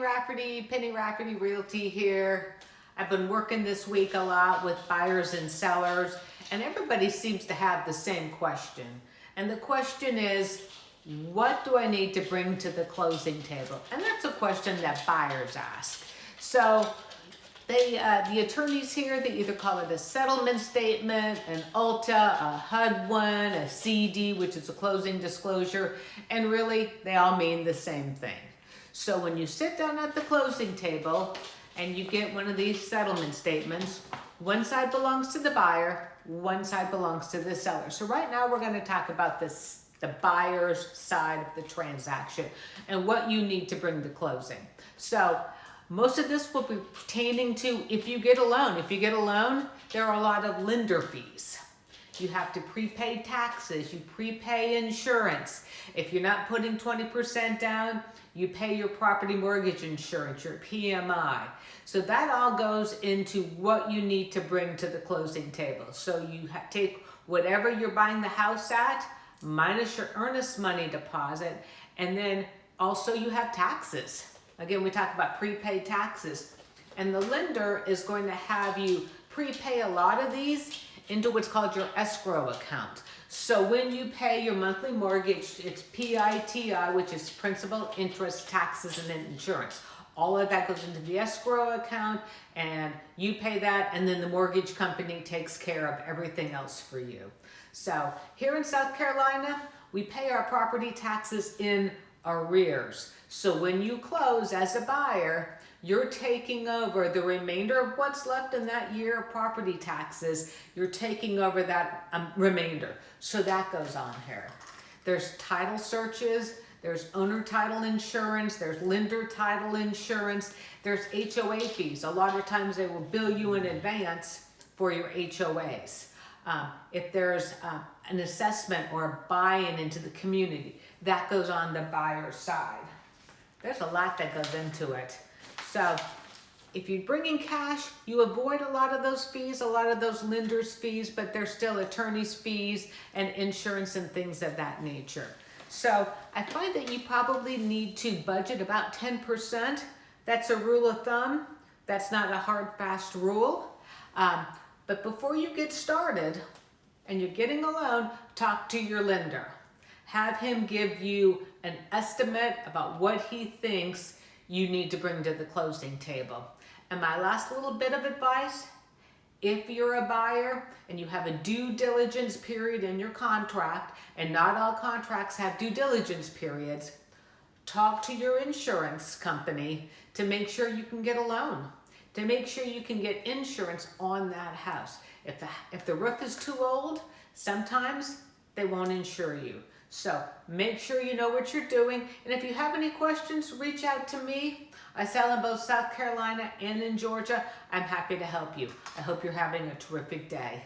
Rafferty, Penny Rafferty Realty here. I've been working this week a lot with buyers and sellers, and everybody seems to have the same question. And the question is, what do I need to bring to the closing table? And that's a question that buyers ask. So the attorneys here, they either call it a settlement statement, an ULTA, a HUD-1, a CD, which is a closing disclosure, and really they all mean the same thing. So when you sit down at the closing table and you get one of these settlement statements, one side belongs to the buyer, one side belongs to the seller. So right now we're going to talk about this, the buyer's side of the transaction and what you need to bring to closing. So most of this will be pertaining to if you get a loan. If you get a loan, there are a lot of lender fees. You have to prepay taxes, you prepay insurance. If you're not putting 20% down, you pay your property mortgage insurance, your PMI. So that all goes into what you need to bring to the closing table. So you take whatever you're buying the house at, minus your earnest money deposit, and then also you have taxes. Again, we talk about prepaid taxes. And the lender is going to have you prepay a lot of these into what's called your escrow account. So when you pay your monthly mortgage, it's PITI, which is principal, interest, taxes, and then insurance. All of that goes into the escrow account, and you pay that, and then the mortgage company takes care of everything else for you. So here in South Carolina, we pay our property taxes in arrears. So when you close as a buyer, you're taking over the remainder of what's left in that year of property taxes. You're taking over that remainder. So that goes on here. There's title searches, there's owner title insurance, there's lender title insurance, there's HOA fees. A lot of times they will bill you in advance for your HOAs. If there's an assessment or a buy-in into the community, that goes on the buyer's side. There's a lot that goes into it. So if you bring in cash, you avoid a lot of those fees, a lot of those lenders' fees, but there's still attorney's fees and insurance and things of that nature. So I find that you probably need to budget about 10%. That's a rule of thumb. That's not a hard, fast rule. But before you get started and you're getting a loan, talk to your lender. Have him give you an estimate about what he thinks you need to bring to the closing table. And my last little bit of advice, if you're a buyer and you have a due diligence period in your contract, and not all contracts have due diligence periods, talk to your insurance company to make sure you can get a loan, to make sure you can get insurance on that house. If the roof is too old, sometimes they won't insure you. So make sure you know what you're doing. And if you have any questions, reach out to me. I sell in both South Carolina and in Georgia. I'm happy to help you. I hope you're having a terrific day.